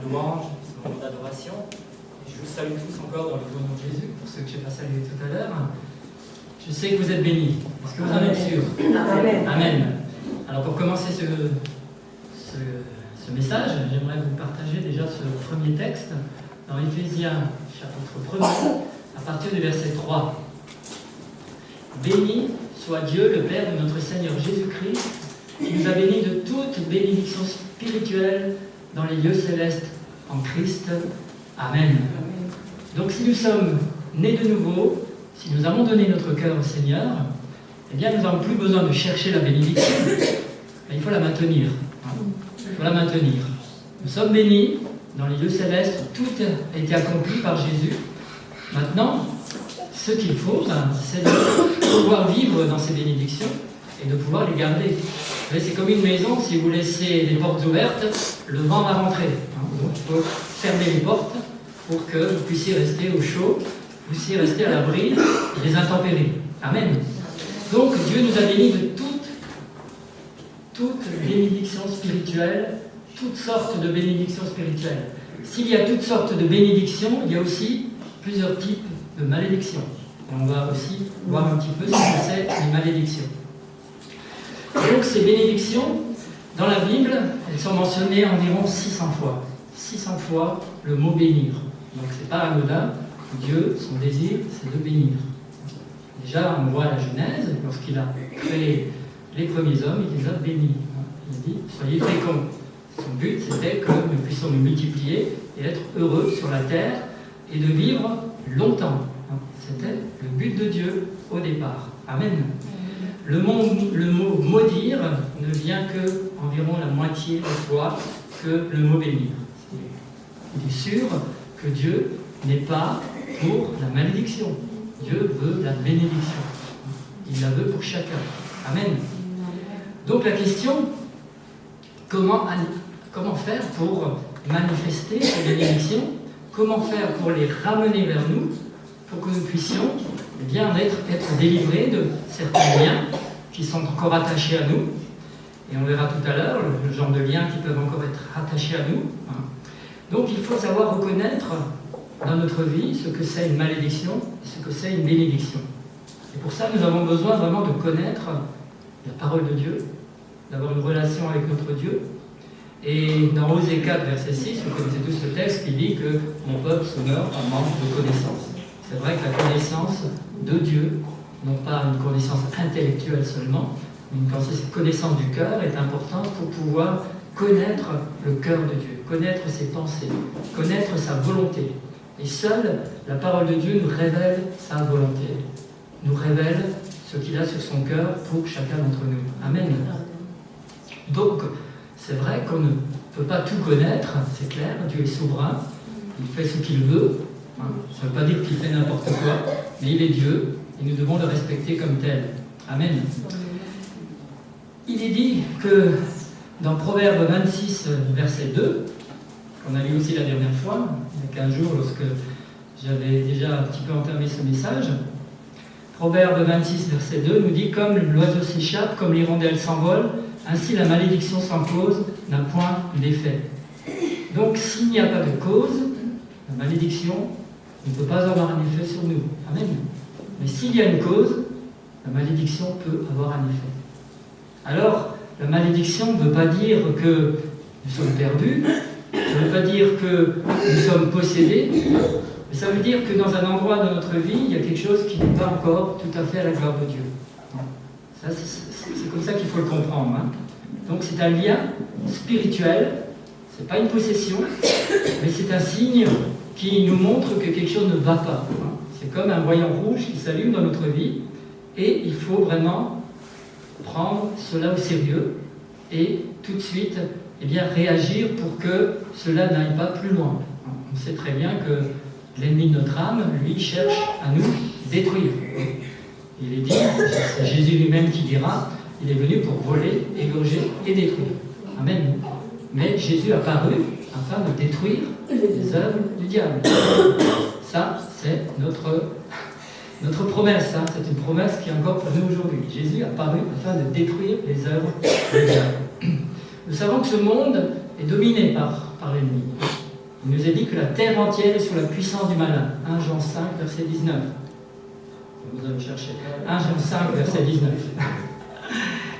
louange, ce moment d'adoration. Je vous salue tous encore dans le beau nom de Jésus, pour ceux que je n'ai pas salués tout à l'heure. Je sais que vous êtes bénis. Est-ce que vous en êtes sûrs? Amen. Amen. Alors pour commencer ce message, j'aimerais vous partager déjà ce premier texte dans Éphésiens chapitre 1 à partir du verset 3. Béni soit Dieu, le Père de notre Seigneur Jésus-Christ, qui nous a bénis de toute bénédiction spirituelle dans les lieux célestes en Christ. Amen. Donc si nous sommes nés de nouveau, si nous avons donné notre cœur au Seigneur, eh bien nous n'avons plus besoin de chercher la bénédiction, mais il faut la maintenir. Il faut la maintenir. Nous sommes bénis dans les lieux célestes, tout a été accompli par Jésus. Maintenant, ce qu'il faut, c'est de pouvoir vivre dans ces bénédictions et de pouvoir les garder. Vous savez, c'est comme une maison, si vous laissez les portes ouvertes, le vent va rentrer. Donc il faut fermer les portes pour que vous puissiez rester au chaud, vous puissiez rester à l'abri des intempéries. Amen. Donc Dieu nous a bénis de toute bénédiction spirituelle, toutes sortes de bénédictions spirituelles. S'il y a toutes sortes de bénédictions, il y a aussi plusieurs types de malédictions. Et on va aussi voir un petit peu ce que c'est les malédictions. Donc ces bénédictions, dans la Bible, elles sont mentionnées environ 600 fois. 600 fois le mot bénir. Donc c'est pas anodin. Dieu, son désir, c'est de bénir. Déjà, on voit la Genèse, lorsqu'il a créé les premiers hommes, il les a bénis. Il dit, soyez féconds. Son but, c'était que nous puissions nous multiplier et être heureux sur la terre et de vivre longtemps. C'était le but de Dieu au départ. Amen. Le mot maudire ne vient que environ la moitié de fois que le mot bénir. Il est sûr que Dieu n'est pas pour la malédiction. Dieu veut la bénédiction. Il la veut pour chacun. Amen. Donc la question, comment faire pour manifester ces bénédictions? Comment faire pour les ramener vers nous, pour que nous puissions bien être délivrés de certains liens qui sont encore attachés à nous? Et on verra tout à l'heure le genre de liens qui peuvent encore être attachés à nous. Donc il faut savoir reconnaître dans notre vie ce que c'est une malédiction et ce que c'est une bénédiction. Et pour ça, nous avons besoin vraiment de connaître la parole de Dieu, d'avoir une relation avec notre Dieu. Et dans Osée 4, verset 6, vous connaissez tous ce texte qui dit que mon peuple se meurt par manque de connaissance. C'est vrai que la connaissance de Dieu, non pas une connaissance intellectuelle seulement, mais une connaissance du cœur est importante pour pouvoir connaître le cœur de Dieu, connaître ses pensées, connaître sa volonté. Et seule la parole de Dieu nous révèle sa volonté, nous révèle ce qu'il a sur son cœur pour chacun d'entre nous. Amen. Donc, c'est vrai qu'on ne peut pas tout connaître, c'est clair, Dieu est souverain, il fait ce qu'il veut. Ça ne veut pas dire qu'il fait n'importe quoi, mais il est Dieu, et nous devons le respecter comme tel. Amen. Il est dit que dans Proverbe 26, verset 2, qu'on a lu aussi la dernière fois, il y a 15 jours, lorsque j'avais déjà un petit peu entamé ce message, Proverbe 26, verset 2 nous dit « Comme l'oiseau s'échappe, comme l'hirondelle s'envole, ainsi la malédiction sans cause n'a point d'effet. » Donc s'il n'y a pas de cause, la malédiction ne peut pas avoir un effet sur nous. Amen. Mais s'il y a une cause, la malédiction peut avoir un effet. Alors, la malédiction ne veut pas dire que nous sommes perdus, ça ne veut pas dire que nous sommes possédés, mais ça veut dire que dans un endroit de notre vie, il y a quelque chose qui n'est pas encore tout à fait à la gloire de Dieu. Ça, c'est comme ça qu'il faut le comprendre. Donc c'est un lien spirituel, ce n'est pas une possession, mais c'est un signe qui nous montre que quelque chose ne va pas. C'est comme un voyant rouge qui s'allume dans notre vie, et il faut vraiment prendre cela au sérieux et tout de suite réagir pour que cela n'aille pas plus loin. On sait très bien que l'ennemi de notre âme, lui, cherche à nous détruire. Il est dit, c'est Jésus lui-même qui dira, il est venu pour voler, égorger et détruire. Amen. Mais Jésus a paru afin de détruire les œuvres du diable. Ça, c'est notre promesse. C'est une promesse qui est encore pour nous aujourd'hui. Jésus a paru afin de détruire les œuvres du diable. Nous savons que ce monde est dominé par l'ennemi. Il nous est dit que la terre entière est sous la puissance du malin. 1 Jean 5, verset 19. Vous allez chercher. 1 Jean 5, verset 19.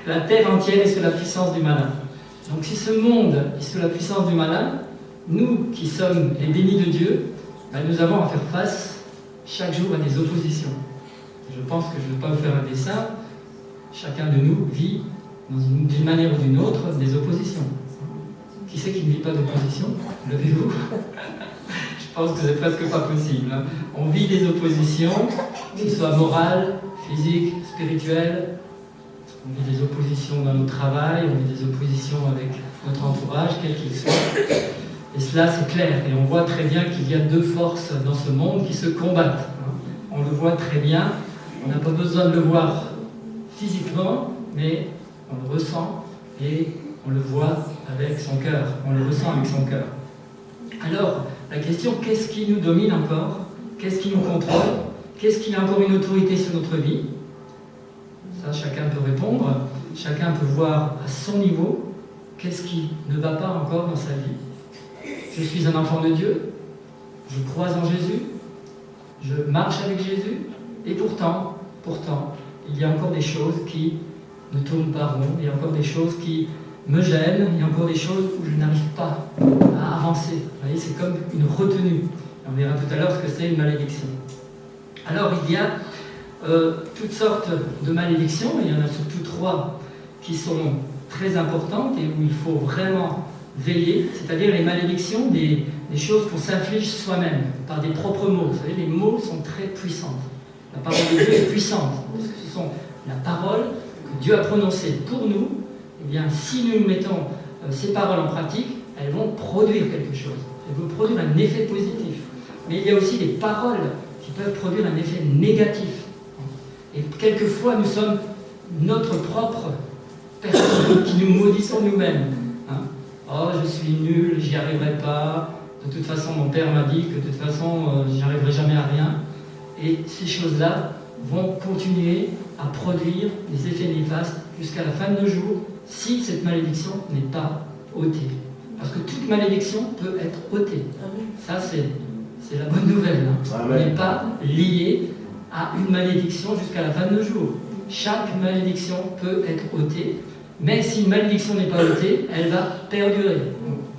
La terre entière est sous la puissance du malin. Donc si ce monde est sous la puissance du malin, nous qui sommes les bénis de Dieu, ben, nous avons à faire face chaque jour à des oppositions. Je pense que je ne vais pas vous faire un dessin. Chacun de nous vit d'une manière ou d'une autre des oppositions. Qui c'est qui ne vit pas d'opposition? Levez-vous. Je pense que c'est presque pas possible. Hein. On vit des oppositions, que ce soit morales, physiques, spirituelles. On vit des oppositions dans notre travail, on vit des oppositions avec notre entourage, quel qu'il soit. Et cela, c'est clair. Et on voit très bien qu'il y a deux forces dans ce monde qui se combattent. On le voit très bien. On n'a pas besoin de le voir physiquement, mais on le ressent et on le voit avec son cœur. On le ressent avec son cœur. Alors, la question, qu'est-ce qui nous domine encore? Qu'est-ce qui nous contrôle? Qu'est-ce qui a encore une autorité sur notre vie? Ça, chacun peut répondre. Chacun peut voir à son niveau qu'est-ce qui ne va pas encore dans sa vie. Je suis un enfant de Dieu. Je crois en Jésus. Je marche avec Jésus. Et pourtant, il y a encore des choses qui ne tournent pas rond. Il y a encore des choses qui me gênent. Il y a encore des choses où je n'arrive pas à avancer. Vous voyez, c'est comme une retenue. On verra tout à l'heure ce que c'est une malédiction. Alors, il y a toutes sortes de malédictions. Il y en a surtout 3 qui sont très importantes et où il faut vraiment veiller. C'est-à-dire les malédictions, des choses qu'on s'inflige soi-même par des propres mots. Vous savez, les mots sont très puissants. La parole de Dieu est puissante, parce que ce sont la parole que Dieu a prononcée pour nous. Eh bien, si nous mettons ces paroles en pratique, elles vont produire quelque chose. Elles vont produire un effet positif. Mais il y a aussi des paroles qui peuvent produire un effet négatif. Et quelquefois, nous sommes notre propre personne qui nous maudissons nous-mêmes. Hein? Oh, je suis nul, j'y arriverai pas. De toute façon, mon père m'a dit que de toute façon, j'y arriverai jamais à rien. Et ces choses-là vont continuer à produire des effets néfastes jusqu'à la fin de nos jours si cette malédiction n'est pas ôtée. Parce que toute malédiction peut être ôtée. Ça, c'est la bonne nouvelle. Hein. On n'est pas lié à une malédiction jusqu'à la fin de nos jours. Chaque malédiction peut être ôtée, mais si une malédiction n'est pas ôtée, elle va perdurer.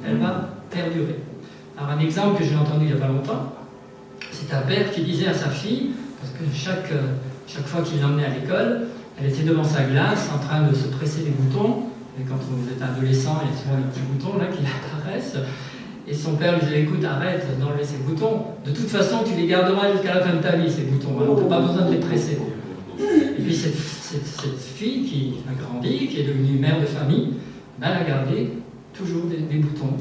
Elle va perdurer. Alors un exemple que j'ai entendu il n'y a pas longtemps, c'est un père qui disait à sa fille, parce que chaque fois qu'il l'emmenait à l'école, elle était devant sa glace en train de se presser les boutons, et quand vous êtes adolescent, il y a souvent des petits boutons là qui apparaissent, et son père lui disait, écoute, arrête d'enlever ces boutons, de toute façon tu les garderas jusqu'à la fin de ta vie ces boutons, alors tu n'as pas besoin de les presser. Et puis cette fille qui a grandi, qui est devenue mère de famille, elle a gardé toujours des boutons,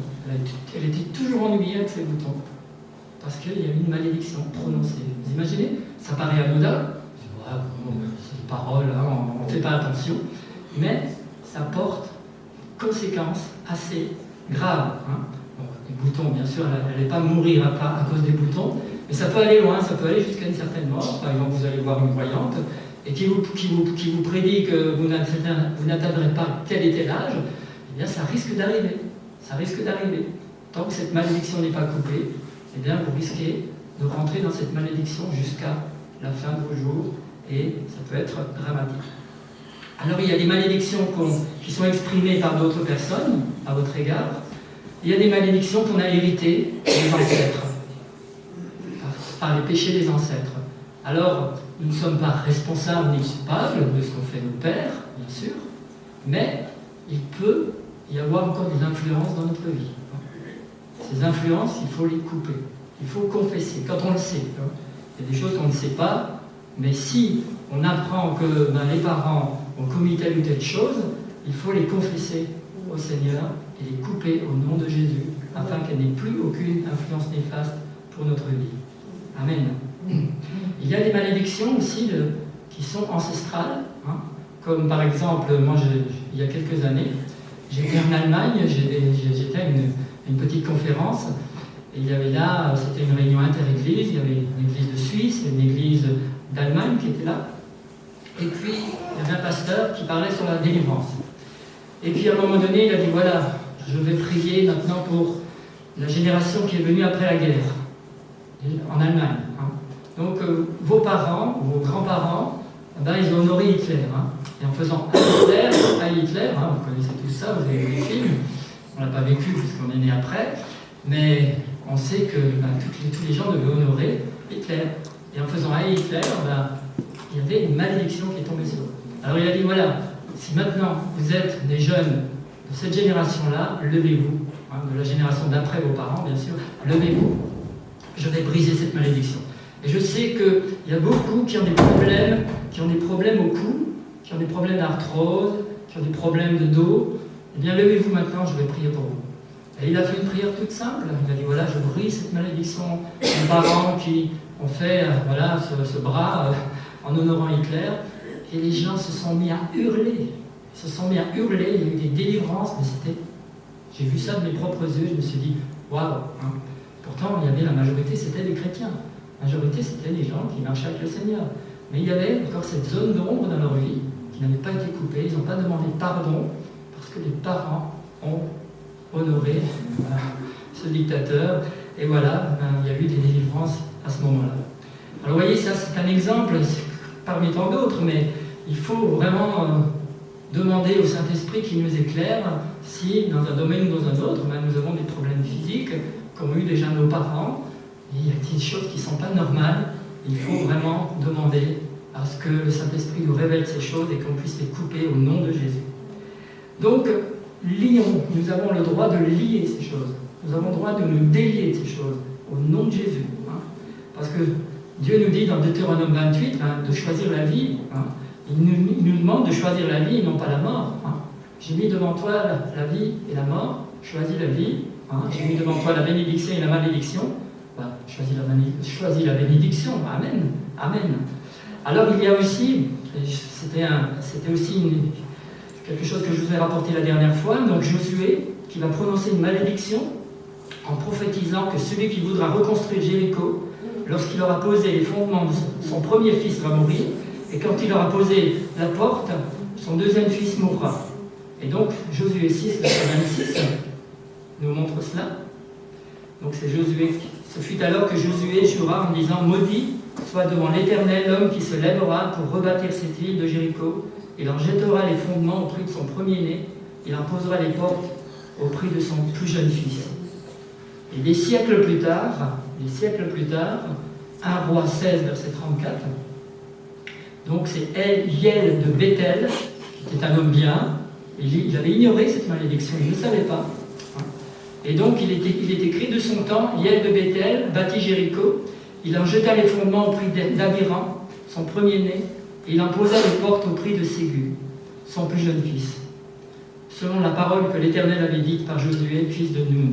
elle était toujours ennuyée avec ses boutons. Parce qu'il y a une malédiction prononcée. Vous imaginez? Ça paraît anodin. C'est une parole, hein, on ne fait pas attention. Mais ça porte conséquences assez graves. Hein. Bon, les boutons, bien sûr, elle n'allait pas mourir à cause des boutons. Mais ça peut aller loin, ça peut aller jusqu'à une certaine mort. Par exemple, vous allez voir une voyante et qui vous prédit que vous n'atteindrez pas tel et tel âge. Eh bien, ça risque d'arriver. Ça risque d'arriver. Tant que cette malédiction n'est pas coupée, eh bien, vous risquez de rentrer dans cette malédiction jusqu'à la fin de vos jours et ça peut être dramatique. Alors, il y a des malédictions qui sont exprimées par d'autres personnes à votre égard. Il y a des malédictions qu'on a héritées des ancêtres, par les péchés des ancêtres. Alors, nous ne sommes pas responsables ni coupables de ce qu'ont fait nos pères, bien sûr, mais il peut y avoir encore des influences dans notre vie. Ces influences, il faut les couper. Il faut confesser, quand on le sait. Il y a des choses qu'on ne sait pas, mais si on apprend que les parents ont commis telle ou telle chose, il faut les confesser au Seigneur et les couper au nom de Jésus, afin qu'elle n'ait plus aucune influence néfaste pour notre vie. Amen. Il y a des malédictions aussi qui sont ancestrales, hein, comme par exemple, moi, il y a quelques années, j'étais en Allemagne, j'étais à une petite conférence, et il y avait là, c'était une réunion inter-église, il y avait une église de Suisse et une église d'Allemagne qui était là, et puis il y avait un pasteur qui parlait sur la délivrance. Et puis à un moment donné, il a dit, voilà, je vais prier maintenant pour la génération qui est venue après la guerre, en Allemagne. Hein. Donc, vos parents, vos grands-parents, ils ont honoré Hitler. Hein. Et en faisant à Hitler, hein, vous connaissez tout ça, vous avez vu les films, on ne l'a pas vécu puisqu'on est né après, mais on sait que tous les gens devaient honorer Hitler. Et en faisant à Hitler, il y avait une malédiction qui est tombée sur eux. Alors il a dit, voilà, si maintenant vous êtes des jeunes de cette génération-là, levez-vous, hein, de la génération d'après vos parents, bien sûr, levez-vous. Je vais briser cette malédiction. Et je sais qu'il y a beaucoup qui ont des problèmes au cou, qui ont des problèmes d'arthrose, qui ont des problèmes de dos. Eh bien, levez-vous maintenant, je vais prier pour vous. Et il a fait une prière toute simple. Il a dit, voilà, je brise cette malédiction. Les parents qui ont fait ce bras en honorant Hitler. Et les gens se sont mis à hurler. Ils se sont mis à hurler. Il y a eu des délivrances, mais j'ai vu ça de mes propres yeux. Je me suis dit, waouh. Hein. Pourtant, il y avait la majorité, c'était des chrétiens. La majorité, c'était des gens qui marchaient avec le Seigneur. Mais il y avait encore cette zone d'ombre dans leur vie qui n'avait pas été coupée. Ils n'ont pas demandé pardon parce que les parents ont honoré ce dictateur. Et voilà, il y a eu des délivrances à ce moment-là. Alors vous voyez, ça c'est un exemple parmi tant d'autres, mais il faut vraiment demander au Saint-Esprit qu'il nous éclaire si, dans un domaine ou dans un autre, nous avons des problèmes physiques, comme ont eu déjà nos parents. Il y a des choses qui ne sont pas normales. Il faut vraiment demander à ce que le Saint-Esprit nous révèle ces choses et qu'on puisse les couper au nom de Jésus. Donc, lions, nous avons le droit de lier ces choses. Nous avons le droit de nous délier de ces choses au nom de Jésus. Hein. Parce que Dieu nous dit dans Deutéronome 28 de choisir la vie. Hein. Il nous demande de choisir la vie et non pas la mort. Hein. J'ai mis devant toi la vie et la mort. Choisis la vie. Hein. J'ai mis devant toi la bénédiction et la malédiction. Choisis la bénédiction. Amen. Amen. Alors il y a aussi, c'était aussi quelque chose que je vous ai rapporté la dernière fois, donc Josué qui va prononcer une malédiction en prophétisant que celui qui voudra reconstruire Jéricho, lorsqu'il aura posé les fondements de son premier fils va mourir, et quand il aura posé la porte, son deuxième fils mourra. Et donc Josué 6, verset 26 nous montre cela. Donc c'est Josué. Ce fut alors que Josué jura en disant, maudit soit devant l'Éternel l'homme qui se lèvera pour rebâtir cette ville de Jéricho. Il en jettera les fondements au prix de son premier-né. Il en posera les portes au prix de son plus jeune fils. Et des siècles plus tard, 1 Roi 16, verset 34, donc c'est Hiel de Bethel, qui est un homme bien. Il avait ignoré cette malédiction, il ne le savait pas. Et donc il est écrit de son temps, Hiel de Bethel bâtit Jéricho, il en jeta les fondements au prix d'Abiram, son premier-né, et il en posa les portes au prix de Ségu, son plus jeune fils, selon la parole que l'Éternel avait dite par Josué, fils de Nun.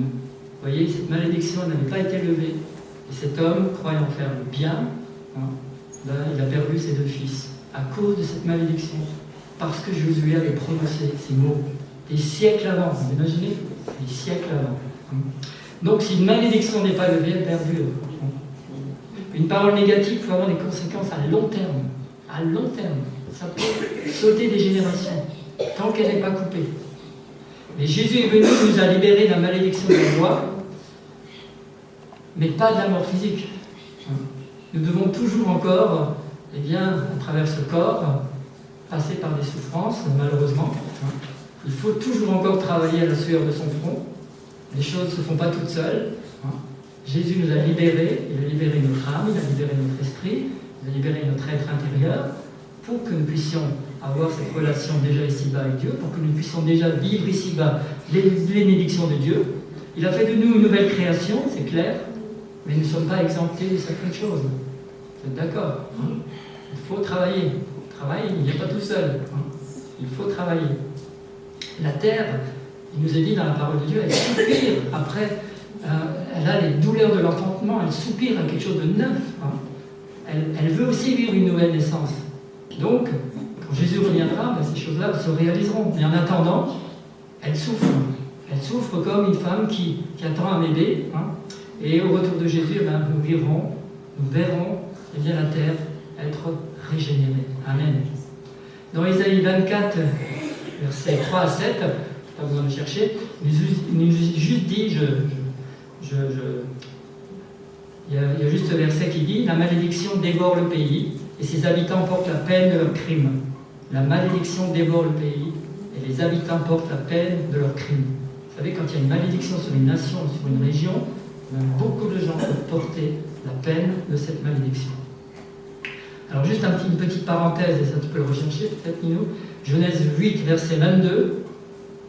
Vous voyez, cette malédiction n'avait pas été levée, et cet homme, croyant faire le bien, il a perdu ses deux fils, à cause de cette malédiction, parce que Josué avait prononcé ces mots des siècles avant, vous imaginez? Des siècles avant. Donc si une malédiction n'est pas levée, elle perdure. Une parole négative peut avoir des conséquences à long terme. À long terme. Ça peut sauter des générations, tant qu'elle n'est pas coupée. Mais Jésus est venu, nous a libérés de la malédiction de la loi, mais pas de la mort physique. Nous devons toujours encore, à travers ce corps, passer par des souffrances, malheureusement. Il faut toujours encore travailler à la sueur de son front. Les choses ne se font pas toutes seules. Jésus nous a libérés, il a libéré notre âme, il a libéré notre esprit, il a libéré notre être intérieur, pour que nous puissions avoir cette relation déjà ici-bas avec Dieu, pour que nous puissions déjà vivre ici-bas les bénédictions de Dieu. Il a fait de nous une nouvelle création, c'est clair, mais nous ne sommes pas exemptés de certaines choses. Vous êtes d'accord? Il faut travailler. Travailler, il n'est pas tout seul. Il faut travailler. La terre, il nous est dit dans la parole de Dieu, elle soupire après, elle a les douleurs de l'enfantement, elle soupire à quelque chose de neuf. Elle veut aussi vivre une nouvelle naissance. Donc, quand Jésus reviendra, ces choses-là se réaliseront. Mais en attendant, elle souffre. Elle souffre comme une femme qui attend un bébé. Et au retour de Jésus, nous verrons la terre être régénérée. Amen. Dans Ésaïe 24, versets 3 à 7, pas besoin de chercher, il nous juste dit, il y a juste ce verset qui dit « La malédiction dévore le pays, et ses habitants portent la peine de leurs crimes. » La malédiction dévore le pays, et les habitants portent la peine de leurs crimes. Vous savez, quand il y a une malédiction sur une nation, sur une région, beaucoup de gens peuvent porter la peine de cette malédiction. Alors juste une petite parenthèse, et ça tu peux le rechercher peut-être Nino, Genèse 8, verset 22.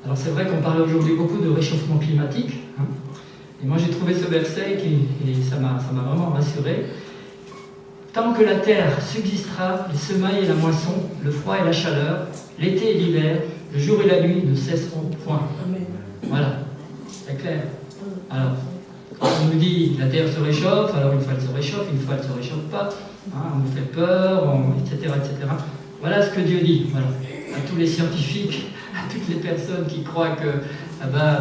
Alors c'est vrai qu'on parle aujourd'hui beaucoup de réchauffement climatique, hein, et moi j'ai trouvé ce verset et ça m'a vraiment rassuré. Tant que la terre subsistera, les semailles et la moisson, le froid et la chaleur, l'été et l'hiver, le jour et la nuit ne cesseront point. Voilà, c'est clair. Alors, quand on nous dit la terre se réchauffe, alors une fois elle se réchauffe, une fois elle ne se réchauffe pas, hein, on nous fait peur, etc., etc. Voilà ce que Dieu dit. Voilà. À tous les scientifiques, à toutes les personnes qui croient que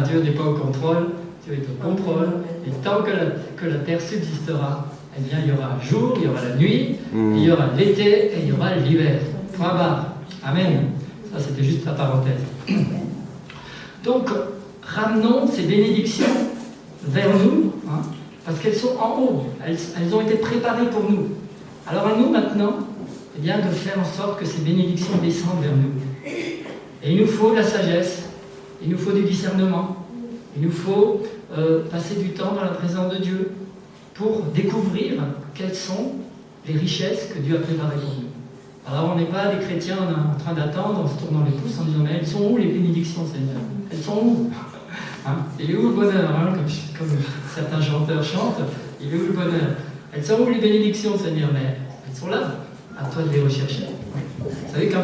Dieu n'est pas au contrôle, Dieu est au contrôle, et tant que la terre subsistera, eh bien il y aura un jour, il y aura la nuit, il y aura l'été et il y aura l'hiver. Point barre. Amen. Ça c'était juste la parenthèse. Donc, ramenons ces bénédictions vers nous, hein, parce qu'elles sont en haut, elles ont été préparées pour nous. Alors à nous maintenant, eh bien, de faire en sorte que ces bénédictions descendent vers nous. Et il nous faut de la sagesse, il nous faut du discernement, il nous faut passer du temps dans la présence de Dieu pour découvrir quelles sont les richesses que Dieu a préparées pour nous. Alors on n'est pas des chrétiens en train d'attendre, en se tournant les pouces, en disant mais elles sont où les bénédictions, Seigneur? Elles sont où? Hein, il est où le bonheur, hein, comme certains chanteurs chantent, il est où le bonheur? Elles sont où les bénédictions, Seigneur? Mais elles sont là, à toi de les rechercher. Vous savez, quand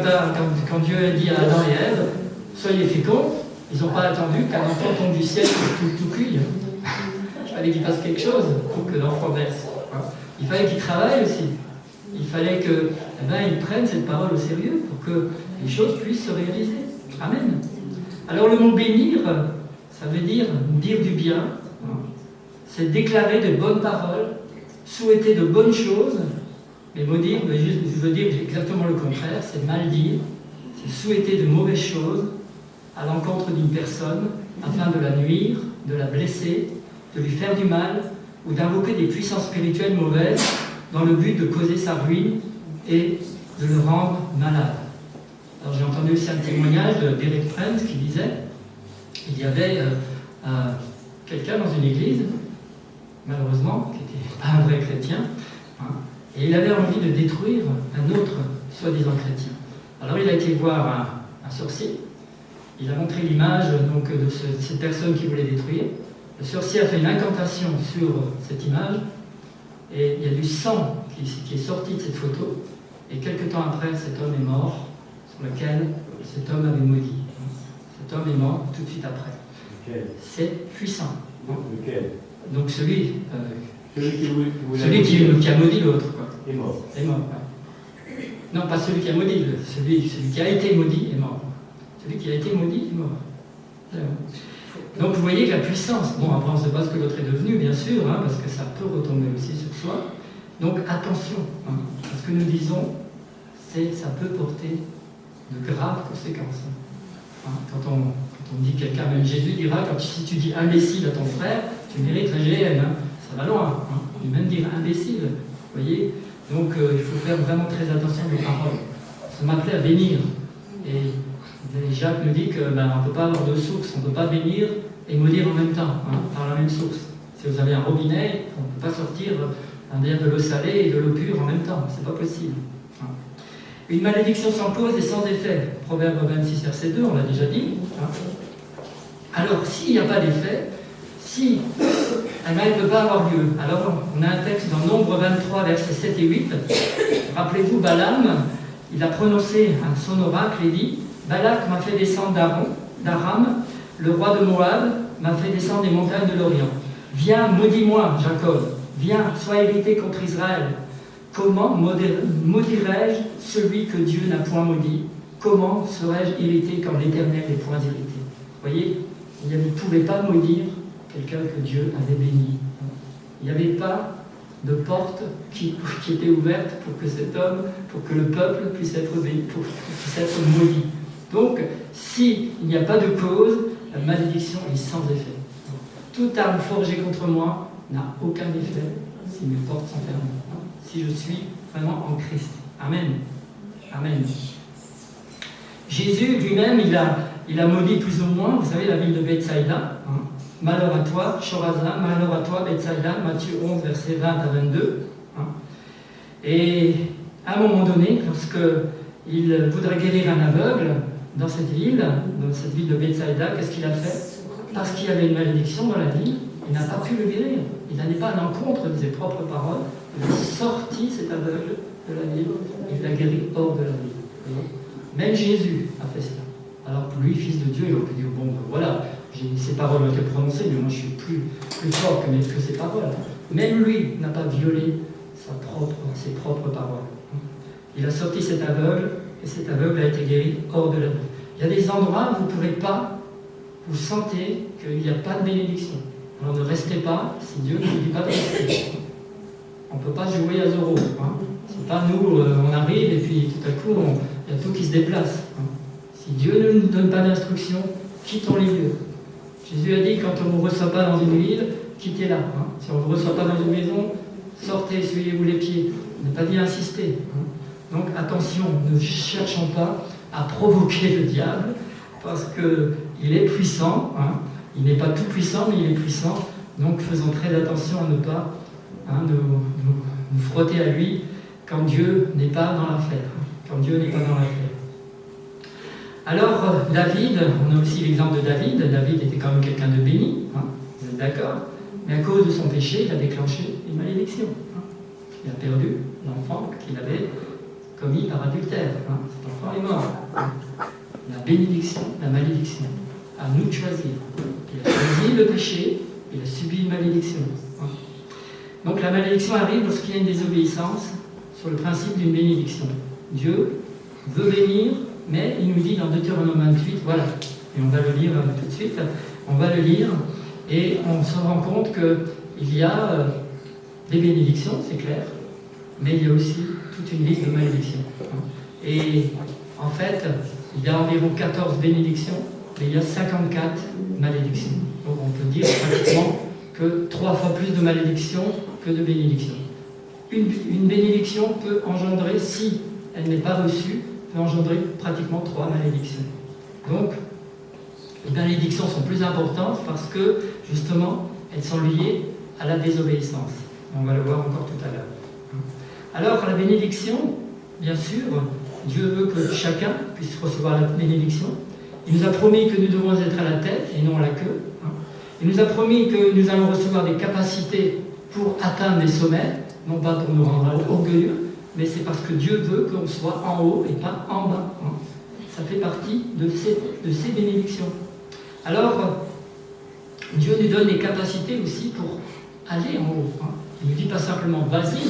Dieu a dit à Adam et Ève, soyez féconds, ils n'ont pas attendu qu'un enfant tombe du ciel tout cuit. Il fallait qu'il fasse quelque chose pour que l'enfant naisse. Il fallait qu'il travaille aussi. Il fallait qu'ils prennent cette parole au sérieux pour que les choses puissent se réaliser. Amen. Alors le mot bénir, ça veut dire du bien, c'est déclarer de bonnes paroles, souhaiter de bonnes choses, mais maudire, je veux dire exactement le contraire, c'est mal dire, c'est souhaiter de mauvaises choses à l'encontre d'une personne afin de la nuire, de la blesser, de lui faire du mal ou d'invoquer des puissances spirituelles mauvaises dans le but de causer sa ruine et de le rendre malade. Alors j'ai entendu aussi un témoignage d'Eric Prince qui disait il y avait quelqu'un dans une église, malheureusement, qui n'était pas un vrai chrétien, hein, et il avait envie de détruire un autre soi-disant chrétien. Alors il a été voir un sorcier, il a montré l'image donc, de cette personne qui voulait détruire. Le sorcier a fait une incantation sur cette image, et il y a du sang qui est sorti de cette photo, et quelques temps après, cet homme est mort, sur lequel cet homme avait maudit. Cet homme est mort tout de suite après. Okay. C'est puissant. Lequel? Donc celui qui a maudit l'autre. Est mort. Est mort, ouais. Non, pas celui qui a maudit, celui qui a été maudit est mort. Celui qui a été maudit est mort. Donc vous voyez que la puissance, bon après on ne sait pas ce que l'autre est devenu, bien sûr, hein, parce que ça peut retomber aussi sur soi. Donc attention, hein, à ce que nous disons, ça peut porter de graves conséquences. Hein, quand on dit quelqu'un, même Jésus dira, si tu dis imbécile à ton frère, tu mérites la GN, hein, ça va loin. Hein, il peut même dire imbécile, vous voyez. Donc il faut faire vraiment très attention aux paroles. Ça m'appelait à bénir. Et Jacques nous dit qu'on ne peut pas avoir deux sources, on ne peut pas bénir et maudire en même temps, hein, par la même source. Si vous avez un robinet, on ne peut pas sortir de l'eau salée et de l'eau pure en même temps, c'est pas possible. Hein. Une malédiction sans cause et sans effet. Proverbe 26, verset 2, on l'a déjà dit. Hein. Alors, s'il n'y a pas d'effet, si elle ne peut pas avoir lieu, alors on a un texte dans Nombre 23, versets 7 et 8. Rappelez-vous, Balaam, il a prononcé son oracle et dit « Balak m'a fait descendre d'Aram, le roi de Moab m'a fait descendre des montagnes de l'Orient. Viens, maudis-moi, Jacob, viens, sois irrité contre Israël. Comment maudirais-je celui que Dieu n'a point maudit? Comment serais-je irrité quand l'Éternel n'est point irrité ?» Vous voyez, il ne pouvait pas maudire quelqu'un que Dieu avait béni. Il n'y avait pas de porte qui était ouverte pour que cet homme, pour que le peuple puisse être béni, puisse être maudit. Donc, s'il n'y a pas de cause, la malédiction est sans effet. Toute arme forgée contre moi n'a aucun effet si mes portes sont fermées. Si je suis vraiment en Christ. Amen. Amen. Jésus lui-même, il a maudit plus ou moins, vous savez, la ville de Bethsaïda. Malheur à toi, Chorazin, malheur à toi, Bethsaïda, Matthieu 11, versets 20 à 22. Et à un moment donné, lorsqu'il voudrait guérir un aveugle dans cette ville de Bethsaïda, qu'est-ce qu'il a fait? Parce qu'il y avait une malédiction dans la ville, il n'a pas pu le guérir. Il n'allait pas à l'encontre de ses propres paroles. Il a sorti cet aveugle de la ville et il l'a guéri hors de la ville. Même Jésus a fait cela. Alors pour lui, fils de Dieu, il aurait pu dire, bon, ben voilà, ces paroles ont été prononcées, mais moi je suis plus fort que ces paroles. Même lui n'a pas violé ses propres paroles. Il a sorti cet aveugle, et cet aveugle a été guéri hors de la ville. Il y a des endroits où vous ne pourrez pas, vous sentez qu'il n'y a pas de bénédiction. Alors ne restez pas si Dieu ne vous dit pas de rester. On ne peut pas jouer à Zorro. C'est pas nous, on arrive et puis tout à coup, il y a tout qui se déplace. Si Dieu ne nous donne pas d'instruction, quittons les lieux. Jésus a dit, quand on ne vous reçoit pas dans une ville, quittez-la. Si on ne vous reçoit pas dans une maison, sortez, essuyez-vous les pieds. Il n'a pas dit insister. Donc attention, ne cherchons pas à provoquer le diable, parce qu'il est puissant. Il n'est pas tout puissant, mais il est puissant. Donc faisons très attention à ne pas nous frotter à lui quand Dieu n'est pas dans l'affaire. Quand Dieu n'est pas dans l'affaire. Alors, David, on a aussi l'exemple de David. David était quand même quelqu'un de béni, vous êtes d'accord? Mais à cause de son péché, il a déclenché une malédiction. Il a perdu l'enfant qu'il avait commis par adultère. Cet enfant est mort. La bénédiction, la malédiction. À nous de choisir. Il a choisi le péché, il a subi une malédiction. Donc la malédiction arrive lorsqu'il y a une désobéissance sur le principe d'une bénédiction. Dieu veut bénir, mais il nous dit dans Deutéronome 28, voilà, et on va le lire tout de suite, on va le lire, et on se rend compte qu'il y a des bénédictions, c'est clair, mais il y a aussi toute une liste de malédictions. Et en fait, il y a environ 14 bénédictions, mais il y a 54 malédictions. Donc on peut dire pratiquement que 3 fois plus de malédictions que de bénédictions. Une bénédiction peut engendrer, si elle n'est pas reçue, peut engendrer pratiquement 3 malédictions. Donc, les malédictions sont plus importantes parce que, justement, elles sont liées à la désobéissance. On va le voir encore tout à l'heure. Alors, la bénédiction, bien sûr, Dieu veut que chacun puisse recevoir la bénédiction. Il nous a promis que nous devons être à la tête et non à la queue. Il nous a promis que nous allons recevoir des capacités pour atteindre les sommets, non pas pour nous rendre orgueilleux, mais c'est parce que Dieu veut qu'on soit en haut et pas en bas. Ça fait partie de ces bénédictions. Alors, Dieu nous donne des capacités aussi pour aller en haut. Il ne nous dit pas simplement vas-y,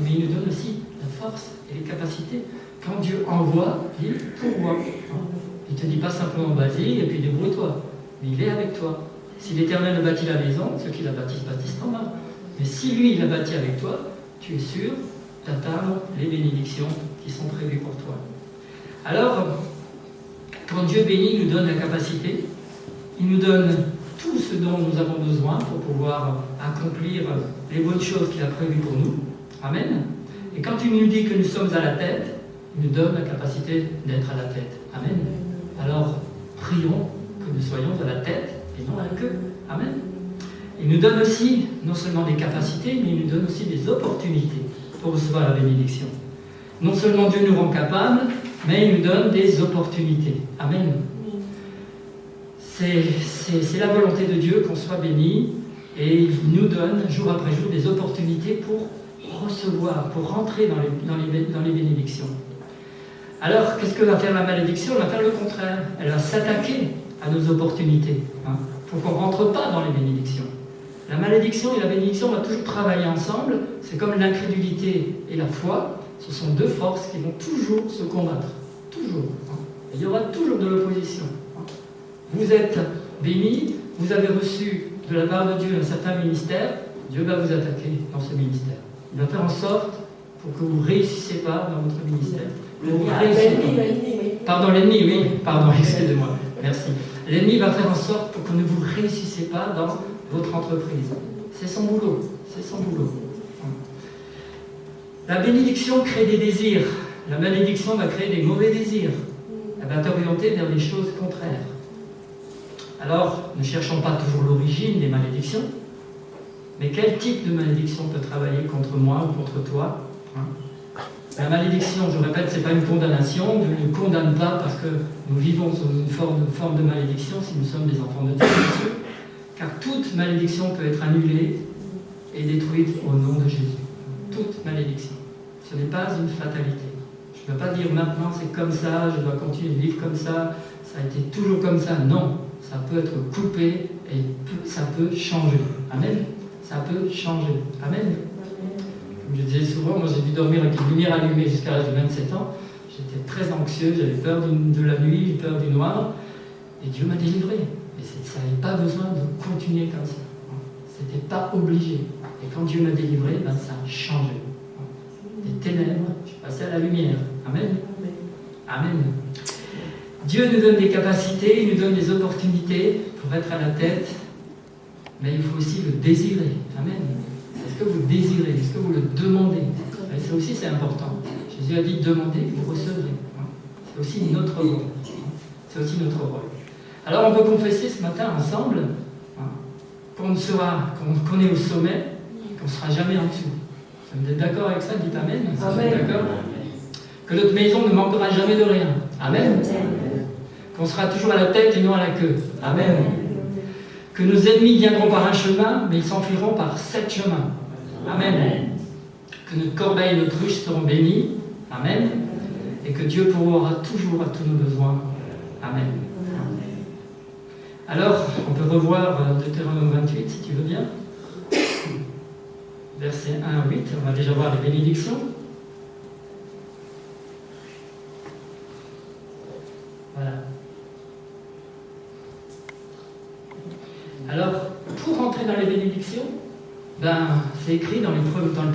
mais il nous donne aussi la force et les capacités. Quand Dieu envoie, il pourvoit. Il ne te dit pas simplement vas-y et puis débrouille-toi. Mais il est avec toi. Si l'Éternel a bâti la maison, ceux qui la bâtissent bâtissent en bas. Mais si lui, il l'a bâti avec toi, tu es sûr d'atteindre les bénédictions qui sont prévues pour toi. Alors, quand Dieu bénit, il nous donne la capacité, il nous donne tout ce dont nous avons besoin pour pouvoir accomplir les bonnes choses qu'il a prévues pour nous. Amen. Et quand il nous dit que nous sommes à la tête, il nous donne la capacité d'être à la tête. Amen. Alors, prions que nous soyons à la tête et non à la queue. Amen. Il nous donne aussi, non seulement des capacités, mais il nous donne aussi des opportunités pour recevoir la bénédiction. Non seulement Dieu nous rend capables, mais il nous donne des opportunités. Amen. C'est la volonté de Dieu qu'on soit béni, et il nous donne jour après jour des opportunités pour recevoir, pour rentrer dans les bénédictions. Alors, qu'est-ce que va faire la malédiction? Elle va faire le contraire. Elle va s'attaquer à nos opportunités, pour qu'on ne rentre pas dans les bénédictions. La malédiction et la bénédiction vont toujours travailler ensemble. C'est comme l'incrédulité et la foi. Ce sont deux forces qui vont toujours se combattre. Toujours. Il y aura toujours de l'opposition. Vous êtes bénis, vous avez reçu de la part de Dieu un certain ministère, Dieu va vous attaquer dans ce ministère. Il va faire en sorte pour que vous ne réussissiez pas dans votre ministère. Pardon, l'ennemi, oui. Pardon, excusez-moi. Merci. L'ennemi va faire en sorte pour que ne vous réussissiez pas dans votre entreprise. C'est son boulot, c'est son boulot. La bénédiction crée des désirs. La malédiction va créer des mauvais désirs. Elle va t'orienter vers des choses contraires. Alors, ne cherchons pas toujours l'origine des malédictions, mais quel type de malédiction peut travailler contre moi ou contre toi? La malédiction, je répète, ce n'est pas une condamnation. Dieu ne condamne pas parce que nous vivons sous une forme de malédiction si nous sommes des enfants de Dieu, bien sûr. Car toute malédiction peut être annulée et détruite au nom de Jésus. Toute malédiction. Ce n'est pas une fatalité. Je ne peux pas dire maintenant c'est comme ça, je dois continuer de vivre comme ça a été toujours comme ça. Non, ça peut être coupé et ça peut changer. Amen. Ça peut changer. Amen. Comme je disais souvent, moi j'ai dû dormir avec une lumière allumée jusqu'à l'âge de 27 ans. J'étais très anxieux, j'avais peur de la nuit, peur du noir. Et Dieu m'a délivré. Et ça n'avait pas besoin de continuer comme ça. C'était pas obligé. Et quand Dieu m'a délivré, ça a changé. Des ténèbres, je suis passé à la lumière. Amen. Amen. Dieu nous donne des capacités, il nous donne des opportunités pour être à la tête, mais il faut aussi le désirer. Amen. Est-ce que vous désirez? Est-ce que vous le demandez? Et ça aussi, c'est important. Jésus a dit demandez, vous recevrez. C'est aussi notre rôle. C'est aussi notre rôle. Alors, on peut confesser ce matin ensemble qu'on est au sommet, qu'on ne sera jamais en dessous. Vous êtes d'accord avec ça? Dites Amen. Amen. D'accord? Que notre maison ne manquera jamais de rien. Amen. Qu'on sera toujours à la tête et non à la queue. Amen. Que nos ennemis viendront par un chemin, mais ils s'enfuiront par 7 chemins. Amen. Que notre corbeille et notre ruche seront bénies. Amen. Et que Dieu pourvoira toujours à tous nos besoins. Amen. Alors, on peut revoir Deutéronome 28, si tu veux bien. Versets 1 à 8, on va déjà voir les bénédictions. Voilà. Alors, pour entrer dans les bénédictions, c'est écrit dans le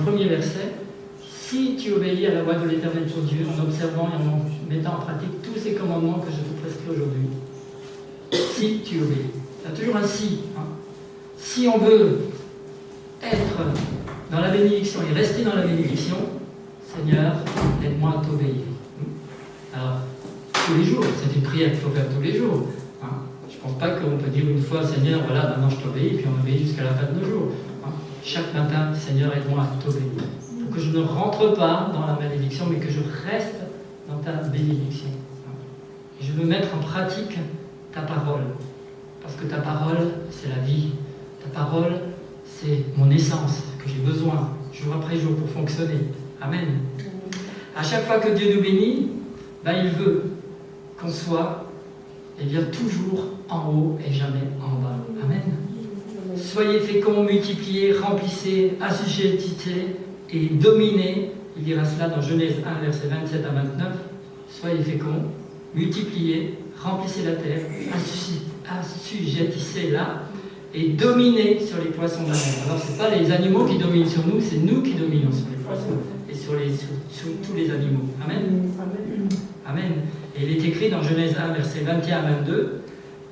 premier verset, si tu obéis à la voix de l'Éternel ton Dieu, en observant et en mettant en pratique tous ces commandements que je te prescris aujourd'hui. Si tu obéis. Il y a toujours un si. Si on veut être dans la bénédiction et rester dans la bénédiction, Seigneur, aide-moi à t'obéir. Alors, tous les jours, c'est une prière qu'il faut faire tous les jours. Je ne pense pas qu'on peut dire une fois, Seigneur, voilà, maintenant je t'obéis, puis on obéit jusqu'à la fin de nos jours. Chaque matin, Seigneur, aide-moi à t'obéir. Pour que je ne rentre pas dans la malédiction, mais que je reste dans ta bénédiction. Et je veux mettre en pratique ta parole. Parce que ta parole, c'est la vie. Ta parole, c'est mon essence que j'ai besoin, jour après jour, pour fonctionner. Amen. À chaque fois que Dieu nous bénit, il veut qu'on soit toujours en haut et jamais en bas. Amen. Soyez féconds, multipliez, remplissez, assujettissez et dominez. Il dira cela dans Genèse 1, versets 27 à 29. Soyez féconds, multipliez, remplissez la terre, assujettissez-la et dominez sur les poissons de la mer. Alors, ce n'est pas les animaux qui dominent sur nous, c'est nous qui dominons sur les poissons et sur tous les animaux. Amen. Amen. Et il est écrit dans Genèse 1, versets 21 à 22,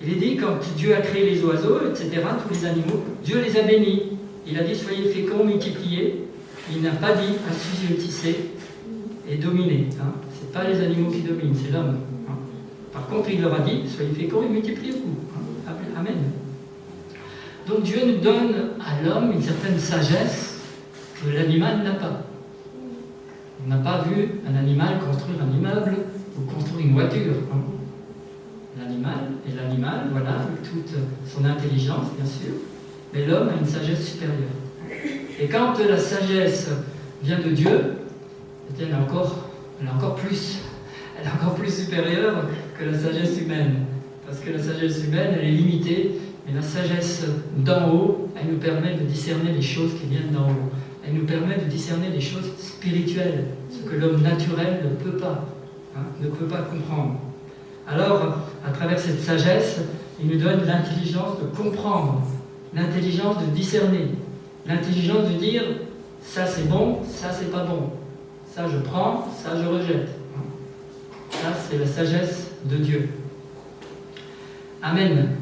il est dit, quand Dieu a créé les oiseaux, etc., tous les animaux, Dieu les a bénis. Il a dit, soyez féconds, multipliez. Il n'a pas dit, assujettissez et dominez. Ce n'est pas les animaux qui dominent, c'est l'homme. Par contre, il leur a dit, soyez féconds et multipliez-vous. Amen. Donc Dieu nous donne à l'homme une certaine sagesse que l'animal n'a pas. On n'a pas vu un animal construire un immeuble ou construire une voiture. L'animal est l'animal, voilà, avec toute son intelligence, bien sûr, mais l'homme a une sagesse supérieure. Et quand la sagesse vient de Dieu, elle est encore plus supérieure que la sagesse humaine. Parce que la sagesse humaine, elle est limitée, mais la sagesse d'en haut, elle nous permet de discerner les choses qui viennent d'en haut. Elle nous permet de discerner les choses spirituelles, ce que l'homme naturel ne peut pas comprendre. Alors, à travers cette sagesse, il nous donne l'intelligence de comprendre, l'intelligence de discerner, l'intelligence de dire ça c'est bon, ça c'est pas bon, ça je prends, ça je rejette. Ça c'est la sagesse de Dieu. Amen.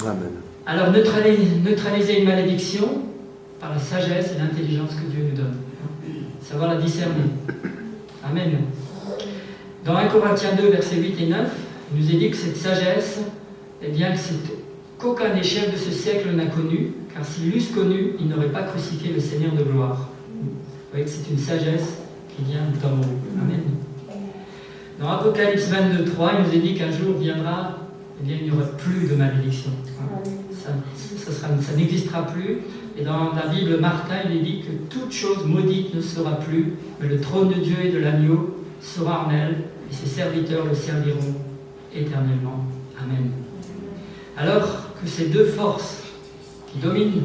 Amen. Alors, neutraliser une malédiction par la sagesse et l'intelligence que Dieu nous donne. Savoir la discerner. Amen. Dans 1 Corinthiens 2, versets 8 et 9, il nous est dit que cette sagesse, eh bien, c'est qu'aucun des chefs de ce siècle n'a connu, car s'ils l'eussent connu, ils n'auraient pas crucifié le Seigneur de gloire. Vous voyez que c'est une sagesse qui vient d'en haut. Amen. Dans Apocalypse 22, 3, il nous est dit qu'un jour viendra, eh bien, il n'y aura plus de malédiction. Ça n'existera plus. Et dans la Bible, Martin, il est dit que toute chose maudite ne sera plus, mais le trône de Dieu et de l'agneau sera en elle, et ses serviteurs le serviront éternellement. Amen. Alors que ces deux forces qui dominent,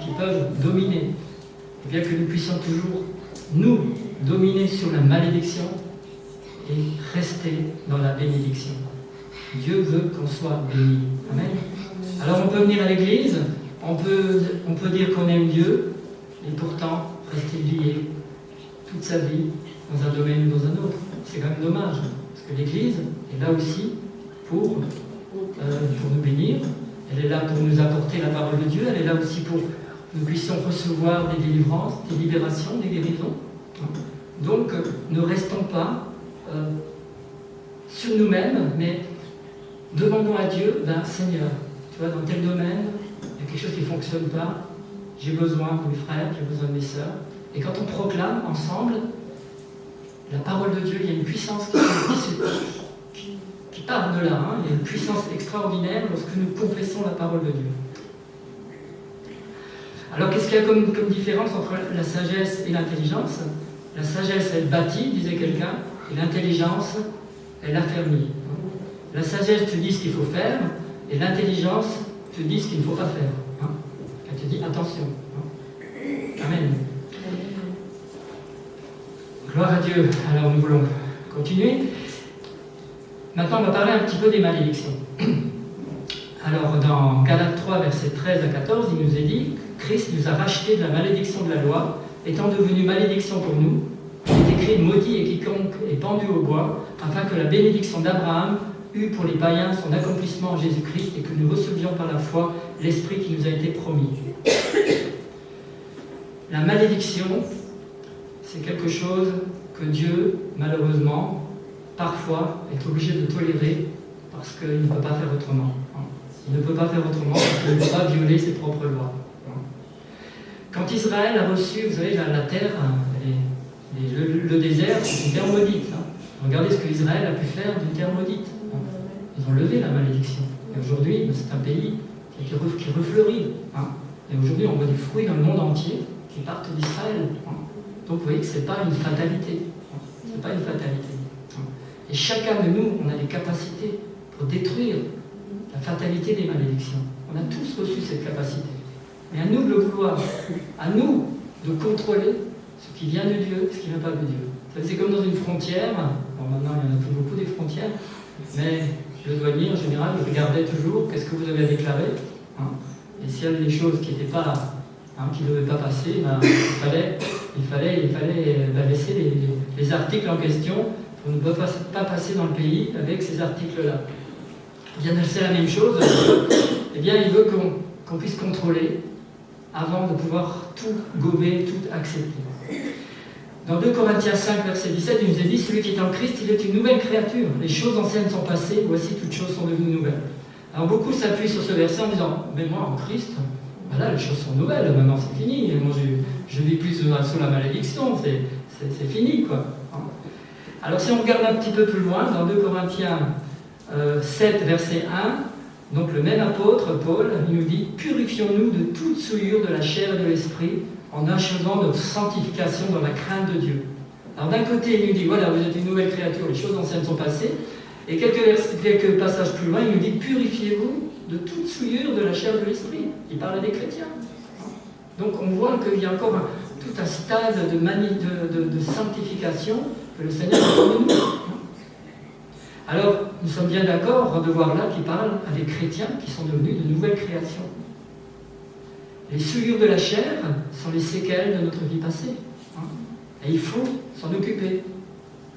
qui peuvent dominer, eh bien que nous puissions toujours nous dominer sur la malédiction et rester dans la bénédiction. Dieu veut qu'on soit béni. Amen. Alors on peut venir à l'église, on peut dire qu'on aime Dieu, et pourtant rester lié toute sa vie dans un domaine ou dans un autre. C'est quand même dommage, parce que l'église est là aussi pour nous bénir, elle est là pour nous apporter la parole de Dieu, elle est là aussi pour que nous puissions recevoir des délivrances, des libérations, des guérisons. Donc ne restons pas sur nous-mêmes, mais demandons à Dieu, Seigneur, tu vois, dans tel domaine, il y a quelque chose qui ne fonctionne pas, j'ai besoin de mes frères, j'ai besoin de mes sœurs. Et quand on proclame ensemble la parole de Dieu, il y a une puissance qui part de là. Il y a une puissance extraordinaire lorsque nous confessons la parole de Dieu. Alors qu'est-ce qu'il y a comme différence entre la sagesse et l'intelligence? La sagesse, elle bâtit, disait quelqu'un, et l'intelligence, elle affermit. La sagesse te dit ce qu'il faut faire, et l'intelligence te dit ce qu'il ne faut pas faire. Elle te dit attention. Amen. Gloire à Dieu. Alors nous voulons continuer. Maintenant, on va parler un petit peu des malédictions. Alors, dans Galates 3, versets 13 à 14, il nous est dit que Christ nous a rachetés de la malédiction de la loi, étant devenu malédiction pour nous. Il est écrit: maudit est quiconque est pendu au bois, afin que la bénédiction d'Abraham eût pour les païens son accomplissement en Jésus-Christ et que nous recevions par la foi l'Esprit qui nous a été promis. La malédiction, c'est quelque chose que Dieu, malheureusement, parfois est obligé de tolérer parce qu'il ne peut pas faire autrement. Il ne peut pas faire autrement parce qu'il ne peut pas violer ses propres lois. Quand Israël a reçu, vous savez, la terre, le désert, c'est une terre maudite. Regardez ce que Israël a pu faire d'une terre maudite. Ils ont levé la malédiction. Et aujourd'hui, c'est un pays qui refleurit. Et aujourd'hui, on voit des fruits dans le monde entier qui partent d'Israël. Donc vous voyez que ce n'est pas une fatalité. Ce n'est pas une fatalité. Et chacun de nous, on a des capacités pour détruire la fatalité des malédictions. On a tous reçu cette capacité. Mais à nous de le vouloir, à nous de contrôler ce qui vient de Dieu, ce qui ne vient pas de Dieu. C'est comme dans une frontière. Bon, maintenant, il y en a plus beaucoup des frontières, mais le douanier, en général, il regardait toujours qu'est-ce que vous avez déclaré. Et s'il y avait des choses qui n'étaient pas, qui ne devaient pas passer, il fallait laisser les articles en question pour ne pas passer dans le pays avec ces articles-là. Bien, c'est la même chose. Eh bien, il veut qu'on puisse contrôler avant de pouvoir tout gommer, tout accepter. Dans 2 Corinthiens 5, verset 17, il nous est dit: celui qui est en Christ, il est une nouvelle créature. Les choses anciennes sont passées, voici toutes choses sont devenues nouvelles. Alors beaucoup s'appuient sur ce verset en disant: mais moi en Christ, voilà, les choses sont nouvelles, maintenant c'est fini. Moi je vis plus sous la malédiction, c'est fini quoi. Alors si on regarde un petit peu plus loin, dans 2 Corinthiens 7, verset 1, donc le même apôtre, Paul, il nous dit: purifions-nous de toute souillure de la chair et de l'esprit, en achevant notre sanctification dans la crainte de Dieu. Alors d'un côté, il nous dit: voilà, vous êtes une nouvelle créature, les choses anciennes sont passées. Et quelques passages plus loin, il nous dit: purifiez-vous de toute souillure de la chair et de l'esprit. Il parle des chrétiens. Donc on voit qu'il y a encore tout un stade de sanctification que le Seigneur a pour nous. Alors, nous sommes bien d'accord de voir là qu'il parle à des chrétiens qui sont devenus de nouvelles créations. Les souillures de la chair sont les séquelles de notre vie passée. Et il faut s'en occuper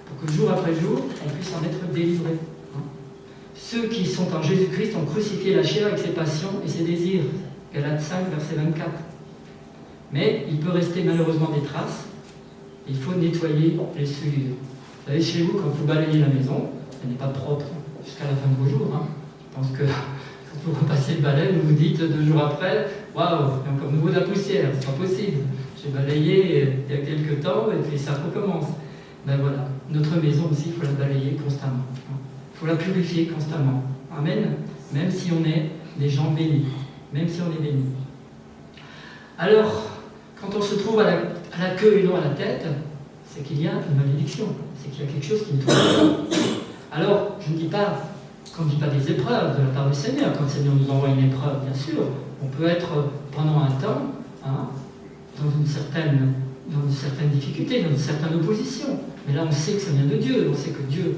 pour que jour après jour, on puisse en être délivré. ceux qui sont en Jésus-Christ ont crucifié la chair avec ses passions et ses désirs. Galates 5, verset 24. Mais il peut rester malheureusement des traces. Il faut nettoyer les souillures. Vous savez, chez vous, quand vous balayez la maison, elle n'est pas propre jusqu'à la fin de vos jours. Hein. Je pense que quand vous repassez le balai, vous vous dites 2 jours après, waouh, il y a encore nouveau de la poussière, c'est pas possible. J'ai balayé il y a quelques temps et puis ça recommence. Ben voilà, notre maison aussi, il faut la balayer constamment. Il faut la purifier constamment. Amen. Même si on est des gens bénis. Même si on est bénis. Alors, quand on se trouve à la queue et non à la tête, c'est qu'il y a une malédiction. C'est qu'il y a quelque chose qui ne tourne pas. Alors, je ne dis pas qu'on ne dit pas des épreuves de la part du Seigneur. Quand le Seigneur nous envoie une épreuve, bien sûr, on peut être pendant un temps dans une certaine difficulté, dans une certaine opposition. Mais là, on sait que ça vient de Dieu. On sait que Dieu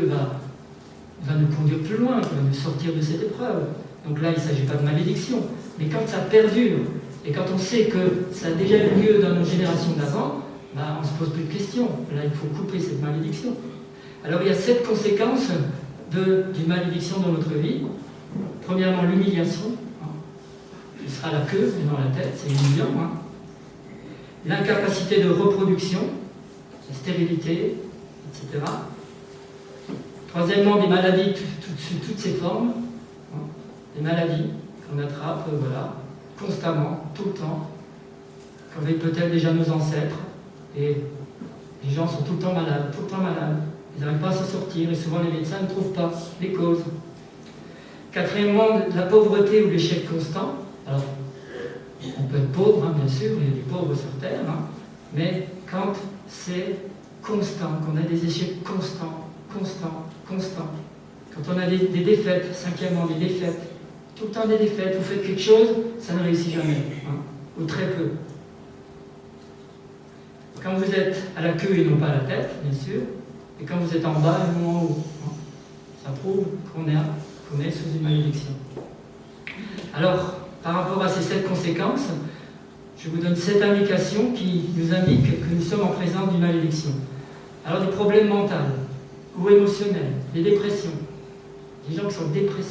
va nous conduire plus loin, qu'il va nous sortir de cette épreuve. Donc là, il ne s'agit pas de malédiction. Mais quand ça perdure, et quand on sait que ça a déjà eu lieu dans nos générations d'avant, on ne se pose plus de questions. Là, il faut couper cette malédiction. Alors, il y a 7 conséquences d'une malédiction dans notre vie. Premièrement, l'humiliation. Ce sera la queue et non la tête, c'est humiliant. L'incapacité de reproduction, la stérilité, etc. Troisièmement, des maladies sous toutes ces formes. Des maladies qu'on attrape, constamment, tout le temps, qu'avaient peut-être déjà nos ancêtres. Et les gens sont tout le temps malades, Ils n'arrivent pas à s'en sortir et souvent les médecins ne trouvent pas les causes. Quatrièmement, la pauvreté ou l'échec constant. Alors, on peut être pauvre, bien sûr, il y a des pauvres sur Terre, mais quand c'est constant, qu'on a des échecs constants, quand on a des défaites, cinquièmement, des défaites, tout le temps des défaites, vous faites quelque chose, ça ne réussit jamais, ou très peu. Quand vous êtes à la queue et non pas à la tête, bien sûr, et quand vous êtes en bas et non en haut, ça prouve qu'on est sous une malédiction. Alors, par rapport à ces 7 conséquences, je vous donne 7 indications qui nous indiquent que nous sommes en présence d'une malédiction. Alors, des problèmes mentaux ou émotionnels, des dépressions, des gens qui sont dépressifs.